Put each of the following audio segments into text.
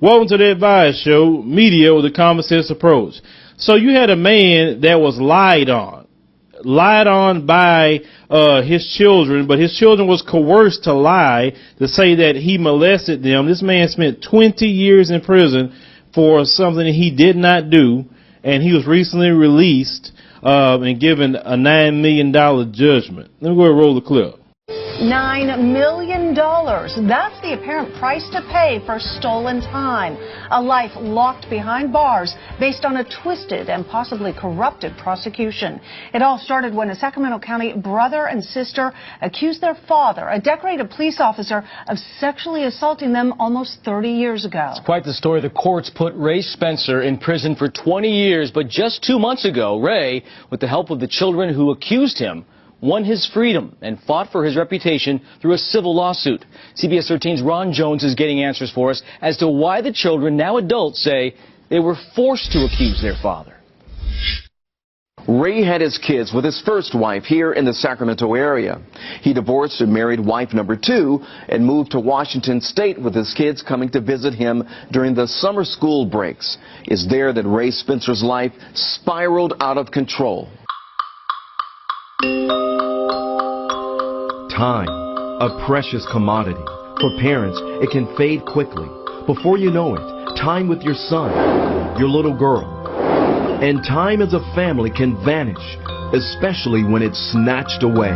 Welcome to the Advice Show, media with a common sense approach. So you had a man that was lied on by his children, but his children was coerced to lie to say that he molested them. This man spent 20 years in prison for something he did not do, and he was recently released and given a $9 million judgment. Let me go ahead and roll the clip. $9 million. That's the apparent price to pay for stolen time. A life locked behind bars based on a twisted and possibly corrupted prosecution. It all started when a Sacramento County brother and sister accused their father, a decorated police officer, of sexually assaulting them almost 30 years ago. It's quite the story. The courts put Ray Spencer in prison for 20 years, but just 2 months ago, Ray, with the help of the children who accused him, won his freedom and fought for his reputation through a civil lawsuit. CBS 13's Ron Jones is getting answers for us as to why the children, now adults, say they were forced to accuse their father. Ray had his kids with his first wife here in the Sacramento area. He divorced and married wife number 2 and moved to Washington State with his kids coming to visit him during the summer school breaks. It's there that Ray Spencer's life spiraled out of control. Time, a precious commodity. For parents, it can fade quickly. Before you know it, time with your son, your little girl, and time as a family can vanish, especially when it's snatched away.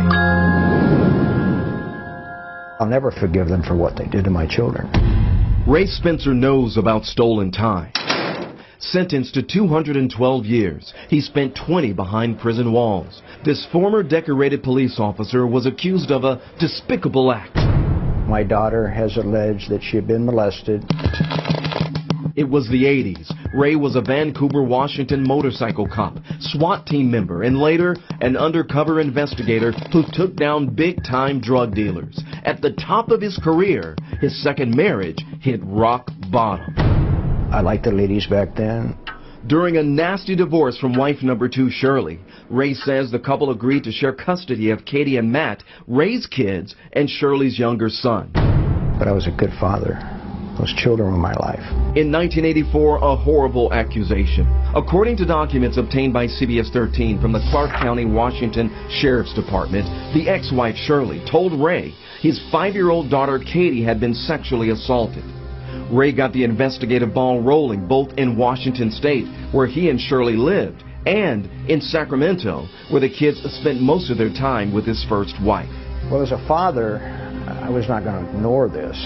I'll never forgive them for what they did to my children. Ray Spencer knows about stolen time. Sentenced to 212 years, he spent 20 behind prison walls. This former decorated police officer was accused of a despicable act. My daughter has alleged that she had been molested. It was the 80s. Ray was a Vancouver, Washington motorcycle cop, SWAT team member, and later an undercover investigator who took down big-time drug dealers. At the top of his career, his second marriage hit rock bottom. I liked the ladies back then. During a nasty divorce from wife number 2, Shirley, Ray says the couple agreed to share custody of Katie and Matt, Ray's kids, and Shirley's younger son. But I was a good father. Those children were my life. In 1984, a horrible accusation. According to documents obtained by CBS 13 from the Clark County, Washington Sheriff's Department, the ex-wife Shirley told Ray his 5-year-old daughter Katie had been sexually assaulted. Ray got the investigative ball rolling both in Washington State, where he and Shirley lived, and in Sacramento, where the kids spent most of their time with his first wife. Well, as a father, I was not going to ignore this.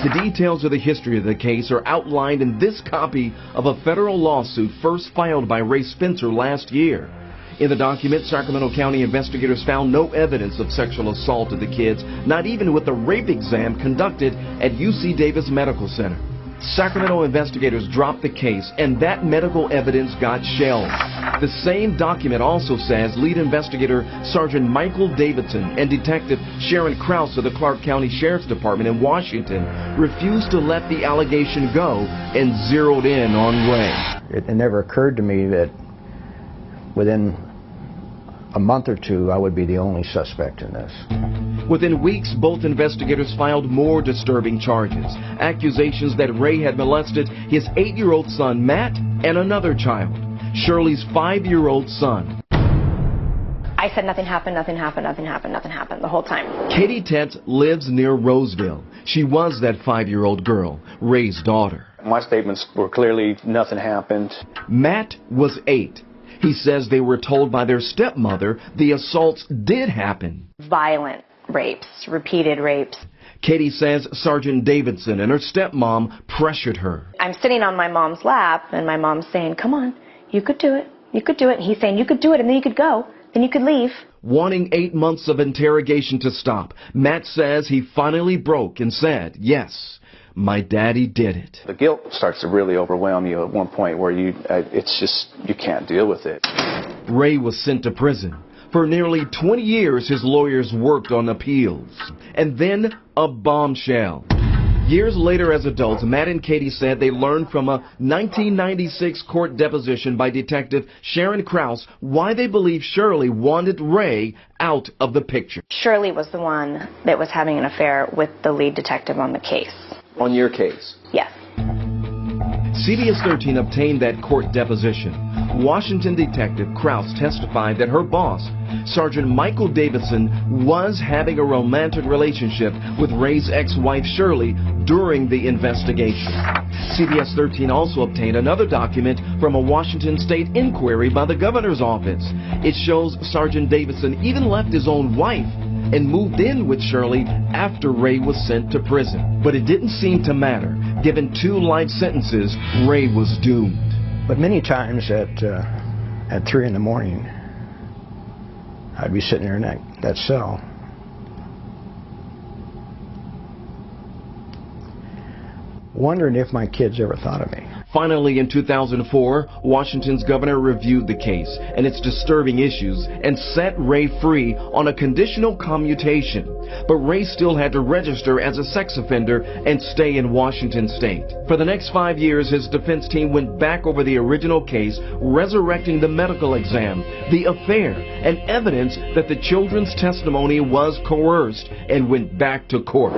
The details of the history of the case are outlined in this copy of a federal lawsuit first filed by Ray Spencer last year. In the document, Sacramento County investigators found no evidence of sexual assault of the kids, not even with a rape exam conducted at UC Davis Medical Center. Sacramento investigators dropped the case, and that medical evidence got shelved. The same document also says lead investigator Sergeant Michael Davidson and Detective Sharon Krause of the Clark County Sheriff's Department in Washington refused to let the allegation go and zeroed in on Ray. It never occurred to me that within a month or two, I would be the only suspect in this. Within weeks, both investigators filed more disturbing charges. Accusations that Ray had molested his 8-year-old son, Matt, and another child, Shirley's 5-year-old son. I said nothing happened the whole time. Katie Tett lives near Roseville. She was that 5-year-old girl, Ray's daughter. My statements were clearly nothing happened. Matt was 8. He says they were told by their stepmother the assaults did happen. Violent rapes, repeated rapes. Katie says Sergeant Davidson and her stepmom pressured her. I'm sitting on my mom's lap, and my mom's saying, come on, you could do it, you could do it. And he's saying, you could do it, and then you could go, then you could leave. Wanting 8 months of interrogation to stop, Matt says he finally broke and said, yes, my daddy did it. The guilt starts to really overwhelm you at one point where it's just, you can't deal with it. Ray was sent to prison. For nearly 20 years, his lawyers worked on appeals. And then a bombshell. Years later as adults, Matt and Katie said they learned from a 1996 court deposition by Detective Sharon Krause why they believe Shirley wanted Ray out of the picture. Shirley was the one that was having an affair with the lead detective on the case. On your case? Yes. CBS 13 obtained that court deposition. Washington detective Krause testified that her boss, Sergeant Michael Davidson, was having a romantic relationship with Ray's ex-wife Shirley during the investigation. CBS 13 also obtained another document from a Washington state inquiry by the governor's office. It shows Sergeant Davidson even left his own wife and moved in with Shirley after Ray was sent to prison. But it didn't seem to matter. Given 2 life sentences, Ray was doomed. But many times at 3 in the morning, I'd be sitting there in that cell, wondering if my kids ever thought of me. Finally, in 2004, Washington's governor reviewed the case and its disturbing issues and set Ray free on a conditional commutation. But Ray still had to register as a sex offender and stay in Washington state. For the next 5 years, his defense team went back over the original case, resurrecting the medical exam, the affair, and evidence that the children's testimony was coerced, and went back to court.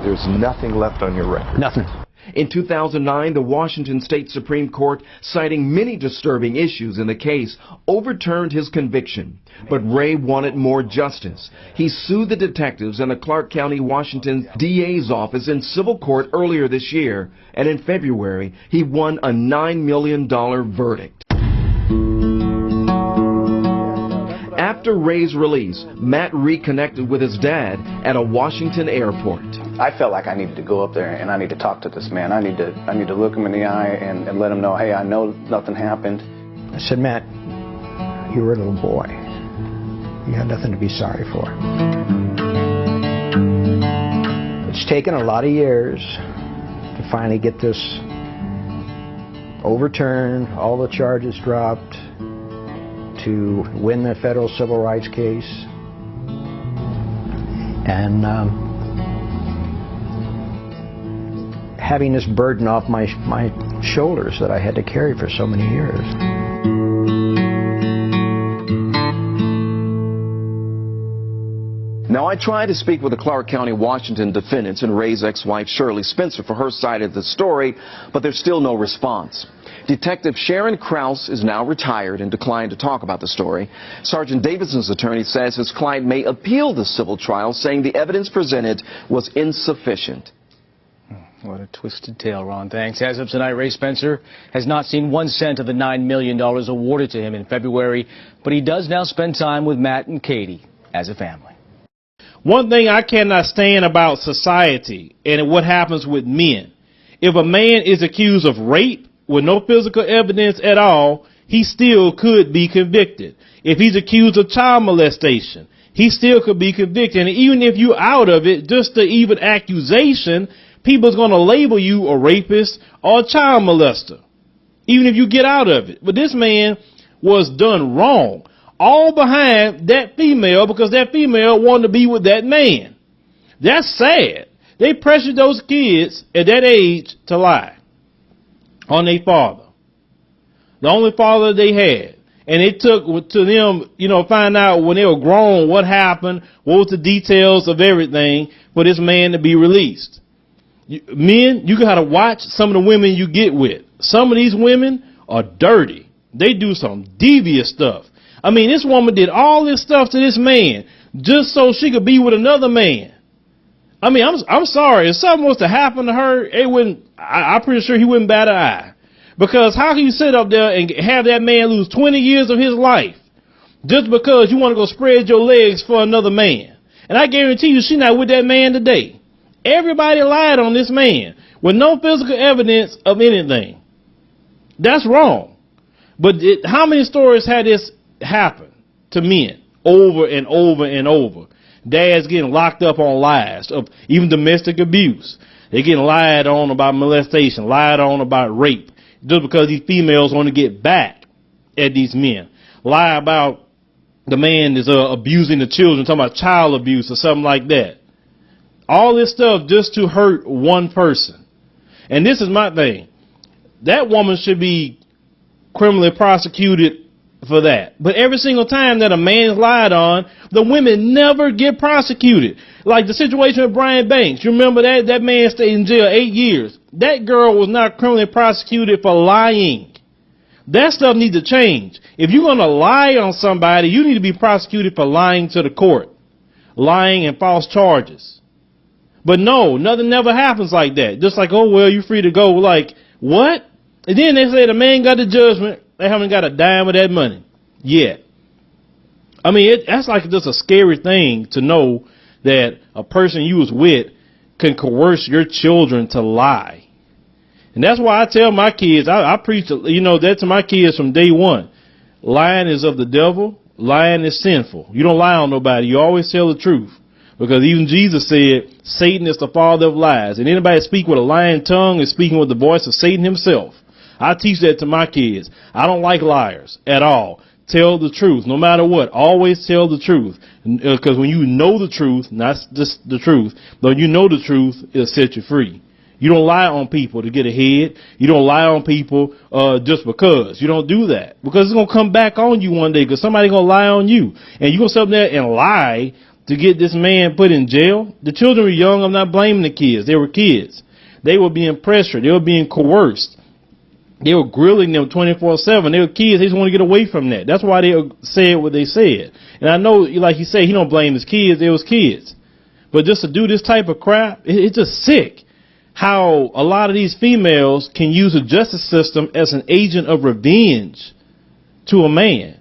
There's nothing left on your record. Nothing. In 2009, the Washington State Supreme Court, citing many disturbing issues in the case, overturned his conviction. But Ray wanted more justice. He sued the detectives and the Clark County, Washington DA's office in civil court earlier this year, and in February, he won a $9 million verdict. After Ray's release, Matt reconnected with his dad at a Washington airport. I felt like I needed to go up there and I need to talk to this man. I need to look him in the eye and let him know, hey, I know nothing happened. I said, Matt, you were a little boy. You had nothing to be sorry for. It's taken a lot of years to finally get this overturned, all the charges dropped, to win the federal civil rights case. And having this burden off my shoulders that I had to carry for so many years. Now, I tried to speak with the Clark County, Washington defendants and Ray's ex-wife Shirley Spencer for her side of the story, but there's still no response. Detective Sharon Krause is now retired and declined to talk about the story. Sergeant Davidson's attorney says his client may appeal the civil trial, saying the evidence presented was insufficient. What a twisted tale, Ron. Thanks. As of tonight, Ray Spencer has not seen 1 cent of the $9 million awarded to him in February, but he does now spend time with Matt and Katie as a family. One thing I cannot stand about society and what happens with men, if a man is accused of rape with no physical evidence at all, he still could be convicted. If he's accused of child molestation, he still could be convicted. And even if you're out of it, just the even accusation, people's going to label you a rapist or a child molester, even if you get out of it. But this man was done wrong, all behind that female, because that female wanted to be with that man. That's sad. They pressured those kids at that age to lie on their father, the only father they had. And it took to them, find out when they were grown what happened, what was the details of everything for this man to be released. Men, you got to watch some of the women you get with. Some of these women are dirty. They do some devious stuff. I mean, this woman did all this stuff to this man just so she could be with another man. I mean, I'm sorry. If something was to happen to her, I'm pretty sure he wouldn't bat an eye. Because how can you sit up there and have that man lose 20 years of his life just because you want to go spread your legs for another man? And I guarantee you she's not with that man today. Everybody lied on this man with no physical evidence of anything. That's wrong. But how many stories had this happen to men over and over and over? Dads getting locked up on lies of even domestic abuse. They're getting lied on about molestation, lied on about rape, just because these females want to get back at these men. Lie about the man is abusing the children, talking about child abuse or something like that. All this stuff just to hurt one person. And this is my thing. That woman should be criminally prosecuted for that. But every single time that a man is lied on, the women never get prosecuted. Like the situation with Brian Banks. You remember that man stayed in jail 8 years. That girl was not criminally prosecuted for lying. That stuff needs to change. If you're going to lie on somebody, you need to be prosecuted for lying to the court. Lying and false charges. But no, nothing never happens like that. Just like, oh, well, you're free to go. Like, what? And then they say the man got the judgment. They haven't got a dime of that money yet. I mean, that's like just a scary thing to know that a person you was with can coerce your children to lie. And that's why I tell my kids, I preach, that to my kids from day one. Lying is of the devil. Lying is sinful. You don't lie on nobody. You always tell the truth. Because even Jesus said, Satan is the father of lies. And anybody speak with a lying tongue is speaking with the voice of Satan himself. I teach that to my kids. I don't like liars at all. Tell the truth, no matter what. Always tell the truth. Because when you know the truth, not just the truth, but you know the truth, it'll set you free. You don't lie on people to get ahead. You don't lie on people just because. You don't do that. Because it's going to come back on you one day because somebody's going to lie on you. And you're going to sit up there and lie to get this man put in jail. The children were young. I'm not blaming the kids. They were kids. They were being pressured. They were being coerced. They were grilling them 24/7. They were kids. They just want to get away from that. That's why they said what they said. And I know, like he said, he don't blame his kids. It was kids. But just to do this type of crap, it's just sick. How a lot of these females can use the justice system as an agent of revenge to a man.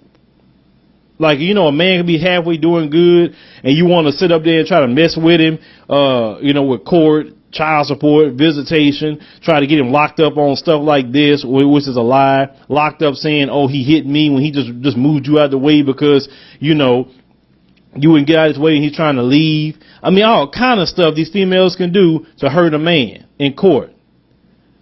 Like, a man can be halfway doing good and you want to sit up there and try to mess with him, with court, child support, visitation, try to get him locked up on stuff like this, which is a lie. Locked up saying, oh, he hit me when he just moved you out of the way because, you wouldn't get out of his way and he's trying to leave. I mean, all kind of stuff these females can do to hurt a man in court.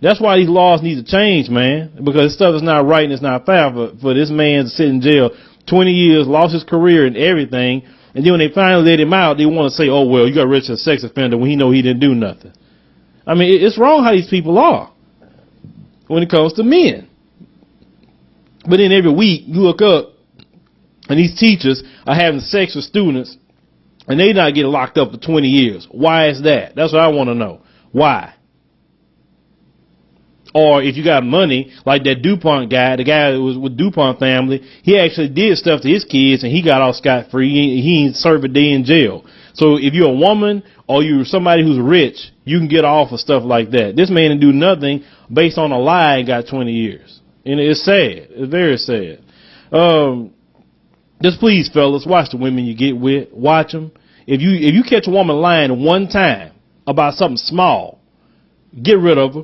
That's why these laws need to change, man, because this stuff is not right and it's not fair for this man to sit in jail 20 years, lost his career and everything. And then when they finally let him out, they want to say, oh, well, you got registered as a sex offender when he know he didn't do nothing. I mean, it's wrong how these people are when it comes to men. But then every week you look up and these teachers are having sex with students and they not getting locked up for 20 years. Why is that? That's what I want to know. Why? Or if you got money, like that DuPont guy, the guy that was with DuPont family, he actually did stuff to his kids and he got off scot-free. He ain't served a day in jail. So if you're a woman or you're somebody who's rich, you can get off of stuff like that. This man didn't do nothing based on a lie and got 20 years. And it's sad. It's very sad. Just please, fellas, watch the women you get with. Watch them. If you catch a woman lying one time about something small, get rid of her.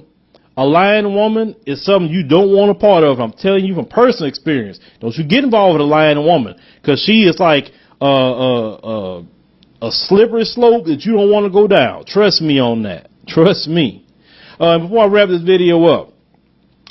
A lying woman is something you don't want a part of. I'm telling you from personal experience. Don't you get involved with a lying woman because she is like a slippery slope that you don't want to go down. Trust me on that. Trust me. Before I wrap this video up,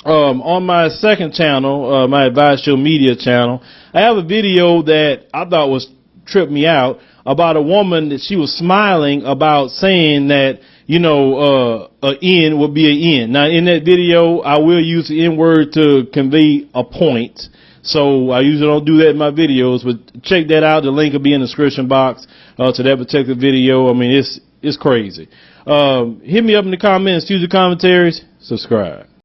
on my second channel, my Advice Show Media channel, I have a video that I thought was tripped me out about a woman that she was smiling about saying that, a N would be an N. Now, in that video, I will use the N word to convey a point. So I usually don't do that in my videos, but check that out. The link will be in the description box to that particular video. I mean, it's crazy. Hit me up in the comments, use the commentaries, subscribe.